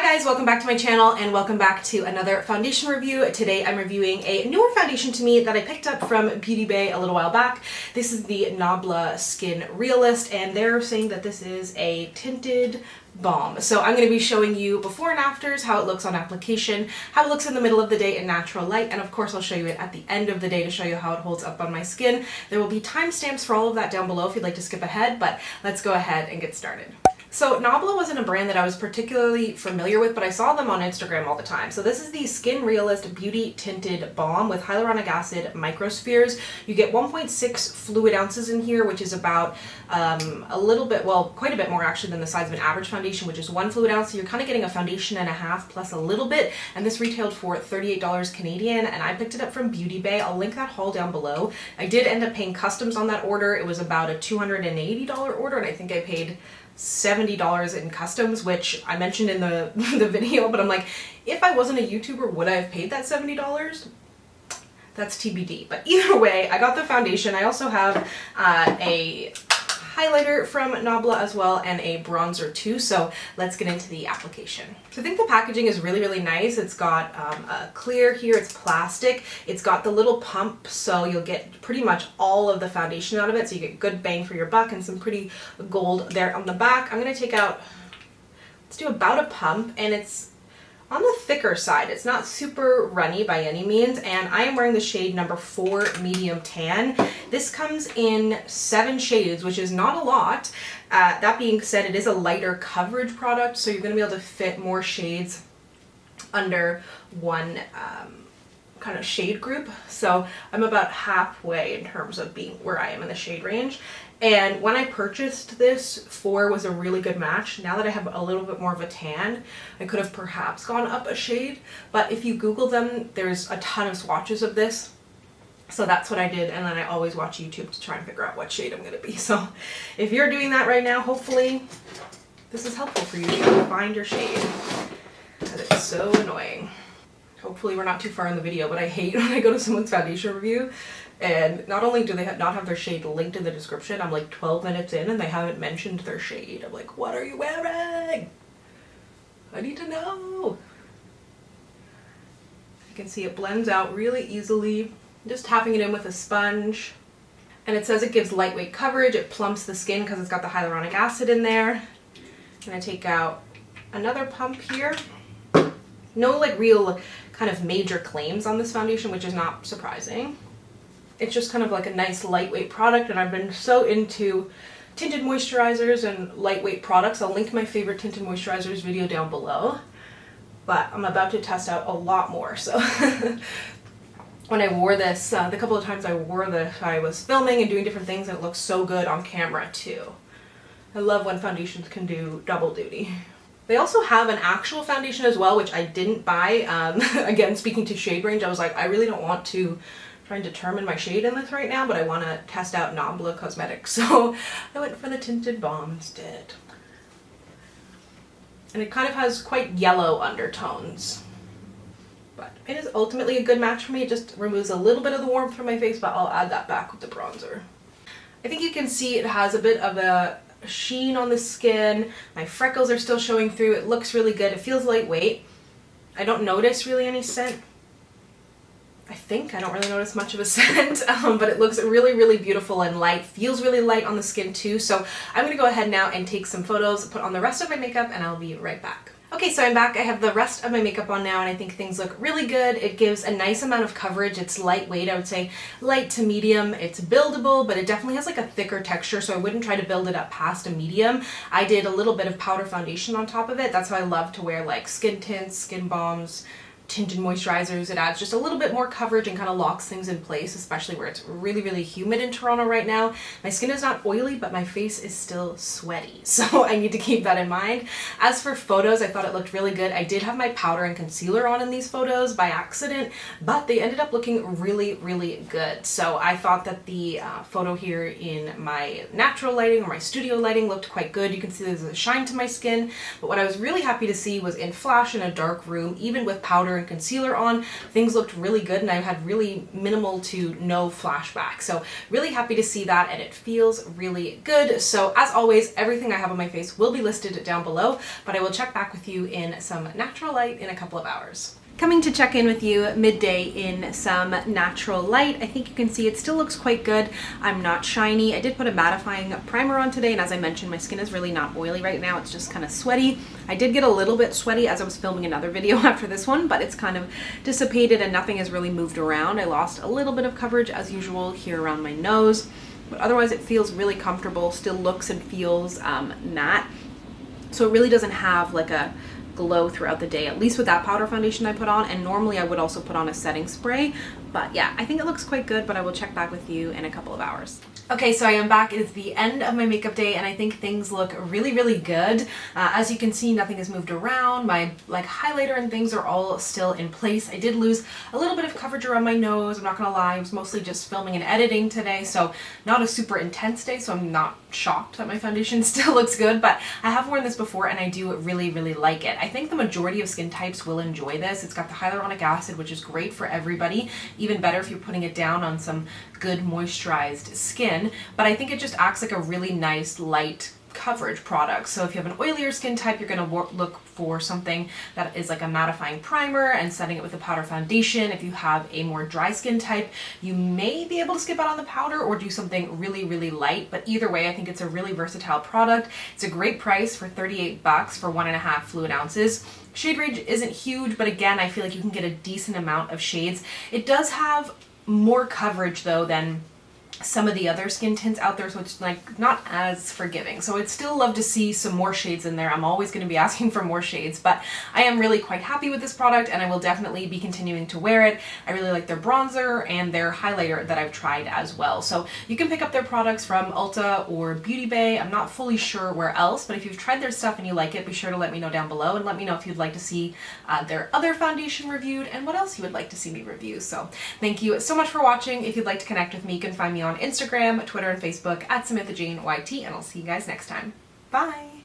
guys, welcome back to my channel and welcome back to another foundation review. Today I'm reviewing a newer foundation to me that I picked up from Beauty Bay a little while back. This is the Nabla Skin Realist and they're saying that this is a tinted balm. So I'm going to be showing you before and afters, how it looks on application, how it looks in the middle of the day in natural light, and of course I'll show you it at the end of the day to show you how it holds up on my skin. There will be timestamps for all of that down below if you'd like to skip ahead, but let's go ahead and get started. So Nabla wasn't a brand that I was particularly familiar with, but I saw them on Instagram all the time. So this is the Skin Realist Beauty Tinted Balm with hyaluronic acid microspheres. You get 1.6 fluid ounces in here, which is about a little bit, well, quite a bit more actually than the size of an average foundation, which is 1 fluid ounce. So you're kind of getting a foundation and a half plus a little bit. And this retailed for $38 Canadian, and I picked it up from Beauty Bay. I'll link that haul down below. I did end up paying customs on that order. It was about a $280 order, and I think I paid $70 in customs, which I mentioned in the video, but I'm like, if I wasn't a YouTuber, would I have paid that $70? That's TBD. But either way, I got the foundation. I also have a highlighter from Nabla as well and a bronzer too, so let's get into the application. So I think the packaging is really, really nice. It's got a clear here, it's plastic. It's got the little pump, so you'll get pretty much all of the foundation out of it, so you get good bang for your buck and some pretty gold there on the back. I'm going to take out, let's do about a pump, and it's on the thicker side. It's not super runny by any means, and I am wearing the shade number 4 medium tan. This comes in 7 shades, which is not a lot. That being said, it is a lighter coverage product, so you're going to be able to fit more shades under one kind of shade group. So I'm about halfway in terms of being where I am in the shade range. And when I purchased this, 4 was a really good match. Now that I have a little bit more of a tan, I could have perhaps gone up a shade, but if you Google them, there's a ton of swatches of this. So that's what I did, and then I always watch YouTube to try and figure out what shade I'm going to be. So if you're doing that right now, hopefully this is helpful for you to find your shade, because it's so annoying. Hopefully we're not too far in the video, but I hate when I go to someone's foundation review and not only do they not have their shade linked in the description, I'm like 12 minutes in and they haven't mentioned their shade. I'm like, what are you wearing? I need to know. You can see it blends out really easily. Just tapping it in with a sponge. And it says it gives lightweight coverage. It plumps the skin because it's got the hyaluronic acid in there. I'm gonna take out another pump here. No like real kind of major claims on this foundation, which is not surprising. It's just kind of like a nice lightweight product, and I've been so into tinted moisturizers and lightweight products. I'll link my favorite tinted moisturizers video down below, but I'm about to test out a lot more. So when I wore this, the couple of times I wore this, I was filming and doing different things, and it looks so good on camera too. I love when foundations can do double duty. They also have an actual foundation as well, which I didn't buy. Again, speaking to shade range, I was like, I really don't want to try and determine my shade in this right now, but I want to test out Nabla Cosmetics, so I went for the tinted balm instead. And it kind of has quite yellow undertones, but it is ultimately a good match for me. It just removes a little bit of the warmth from my face, but I'll add that back with the bronzer. I think you can see it has a bit of a sheen on the skin. My freckles are still showing through. It looks really good. It feels lightweight. I don't notice really any scent. I don't really notice much of a scent, but it looks really, really beautiful and light. Feels really light on the skin too. So I'm going to go ahead now and take some photos, put on the rest of my makeup, and I'll be right back. Okay, so I'm back. I have the rest of my makeup on now, and I think things look really good. It gives a nice amount of coverage. It's lightweight, I would say light to medium. It's buildable, but it definitely has like a thicker texture, so I wouldn't try to build it up past a medium. I did a little bit of powder foundation on top of it. That's how I love to wear like skin tints, skin balms, tinted moisturizers. It adds just a little bit more coverage and kind of locks things in place, especially where it's really, really humid in Toronto right now. My skin is not oily, but my face is still sweaty, so I need to keep that in mind. As for photos, I thought it looked really good. I did have my powder and concealer on in these photos by accident, but they ended up looking really, really good. So I thought that the photo here in my natural lighting or my studio lighting looked quite good. You can see there's a shine to my skin, but what I was really happy to see was in flash in a dark room, even with powder and concealer on, things looked really good and I had really minimal to no flashback. So really happy to see that, and it feels really good. So as always, everything I have on my face will be listed down below, but I will check back with you in some natural light in a couple of hours. Coming to check in with you midday in some natural light. I think you can see it still looks quite good. I'm not shiny. I did put a mattifying primer on today, and as I mentioned, my skin is really not oily right now. It's just kind of sweaty. I did get a little bit sweaty as I was filming another video after this one, but it's kind of dissipated and nothing has really moved around. I lost a little bit of coverage as usual here around my nose, but otherwise it feels really comfortable, still looks and feels matte. So it really doesn't have like a glow throughout the day, at least with that powder foundation I put on, and normally I would also put on a setting spray, but yeah, I think it looks quite good, but I will check back with you in a couple of hours. Okay, so I am back. It is the end of my makeup day and I think things look really, really good. As you can see, nothing has moved around. My highlighter and things are all still in place. I did lose a little bit of coverage around my nose. I'm not gonna lie, I was mostly just filming and editing today, so not a super intense day, so I'm not shocked that my foundation still looks good, but I have worn this before and I do really, really like it. I think the majority of skin types will enjoy this. It's got the hyaluronic acid, which is great for everybody, even better if you're putting it down on some good moisturized skin, but I think it just acts like a really nice light coverage product. So if you have an oilier skin type, you're going to look for something that is like a mattifying primer and setting it with a powder foundation. If you have a more dry skin type, you may be able to skip out on the powder or do something really, really light, but either way, I think it's a really versatile product. It's a great price for 38 bucks for 1.5 fluid ounces. Shade range isn't huge, but again, I feel like you can get a decent amount of shades. It does have more coverage though than some of the other skin tints out there, so it's like not as forgiving. So I'd still love to see some more shades in there. I'm always going to be asking for more shades, but I am really quite happy with this product and I will definitely be continuing to wear it. I really like their bronzer and their highlighter that I've tried as well. So you can pick up their products from Ulta or Beauty Bay. I'm not fully sure where else, but if you've tried their stuff and you like it, be sure to let me know down below and let me know if you'd like to see their other foundation reviewed and what else you would like to see me review. So thank you so much for watching. If you'd like to connect with me, you can find me on Instagram, Twitter, and Facebook at SamanthaJaneYT, and I'll see you guys next time. Bye!